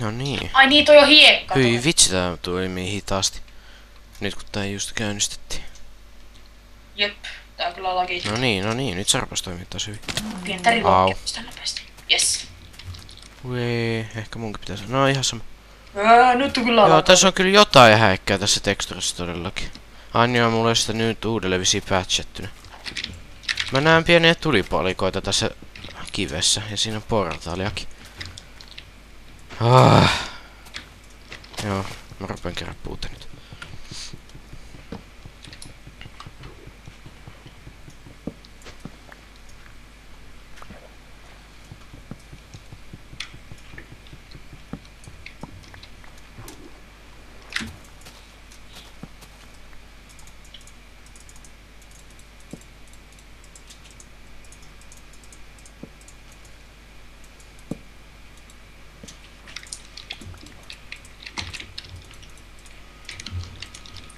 No niin. Ai niin, toi on hiekka. Hyi vitsi, tää toimii hitaasti. Nyt kun tää just käynnistettiin. Jep, tää on kyllä laki. No niin, nyt se rupes toimii taas hyvin. Pientä rilokkeusta nopeasti. Yes. Wee, ehkä munkin pitäisi... No ihan sama. Nyt on kyllä Joo, laki. tässä on kyllä jotain häikkää tässä teksturissa todellakin. Ainoa mulla ei sitä nyt uudelleen visiin patchattynyt. Mä näen pieniä tulipalikoita tässä kivessä ja siinä on portaaliakin. Joo, mä rupean kerran puuta nyt.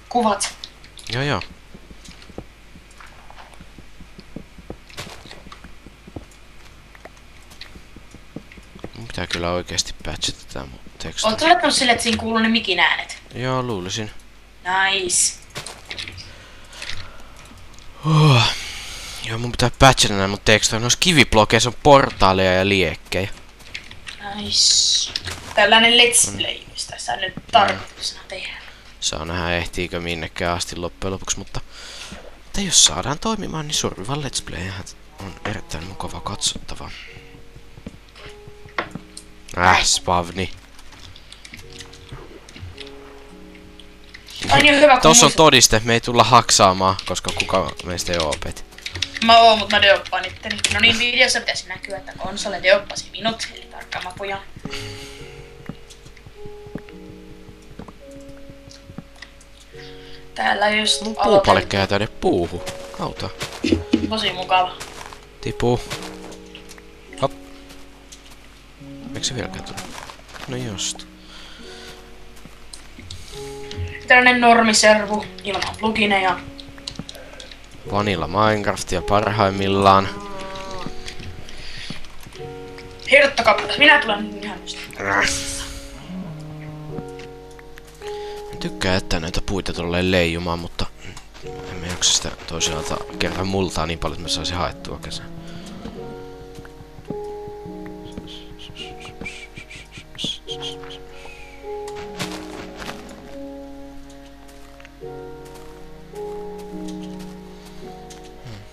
Kuvat. Joo. Mun pitää kyllä oikeesti patchata tää mun teksti. Ootko laittanut sille, että siinä kuuluu ne mikin äänet? Joo, luulisin. Nice. Joo, mun pitää patchata nää mun tekstejä. Noissa kiviblokeissa on portaaleja ja liekkejä. Nice. Tällainen let's play, mistä tässä nyt tarkoituksena tehdään. Saa nähdä ehtiikö minnekään asti loppujen lopuksi, mutta jos saadaan toimimaan, niin Survival Let's Play on erittäin mukava katsottava. Spavni. On jo hyvä, kun Tossa on todiste, me ei tulla haksaamaan, koska kuka meistä ei oo opet. Mä oon, mut mä deoppaan itteni. No niin, videossa pitäisi näkyä, että konsole deoppasi minut, eli tarkkaan mä pujan. Täällä just Mun puupalikka jää tänne puuhu. Auta. Tosi mukava. Tipuu. Hop. Eikö se vieläkään tule? No just. Tällainen normiservu ilman plugineja. Vanilla Minecraftia parhaimmillaan. Hirttakaa, minä tulen ihan just. Tykkää jättää näitä puita tolleen leijumaan, mutta emme jaksa sitä toisaalta kerran multaa niin paljon, että mä saisin haettua kesän.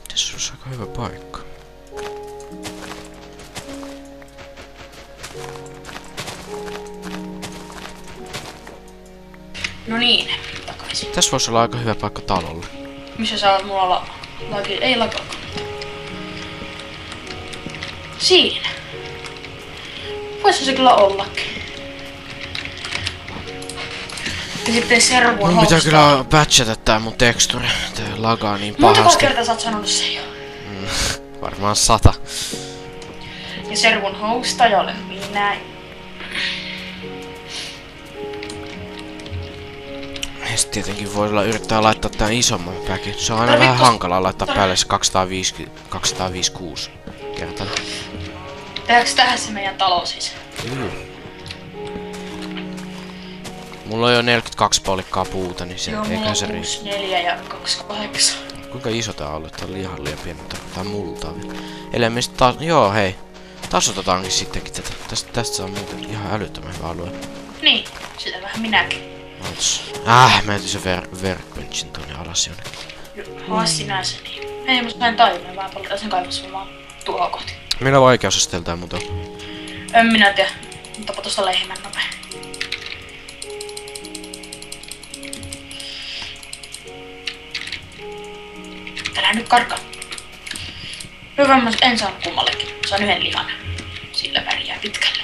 Tässä olisi aika hyvä paikka. No niin, takaisin. Tässä voisi olla aika hyvä paikka talolle. Missä sä oot mulla lagi? Ei lagaa. Siinä. Voisi se kyllä ollakin. Ja sitten servun Mun pitää kyllä patchata tää mun teksturi. Tää lagaa niin Montako pahasti. kertaa sä oot sanonut sen jo? Varmaan 100. Ja servun hostaja olen minä. Ja sit tietenkin voi olla yrittää laittaa tää isomman päkin. Se on aina vähän hankalaa laittaa päälle se 256 kertaa. Tehdäänkö tähän se meidän talo siis? Mulla on jo 42 paulikkaa puuta, niin se Joo, mulla eikä on se riitä. 4 ja 28. Kuinka iso tää on ollut? Tää on liian pieni, tarvitaan multaa vielä. Ellei me sit taas... Joo, hei. Tasotetaankin sittenkin tätä. Tästä saa muuten ihan älyttömän hyvä alue. Niin, sitä vähän minäkin. Mä jätin sen workbenchin tonne alas jonnekin. Haa sinänsä niin. Ei mä sain taimeen, vaan poltetaan sen kaivassa vaan tuohon kohti. Millä vaikeusasteella tää muuten on? En minä tiedä, mutta tosta lehmän nopea. Älä nyt karkaa. Hyvä, mä en saanut kummallekin. Saan yhden lihan. Sillä pärjää pitkälle.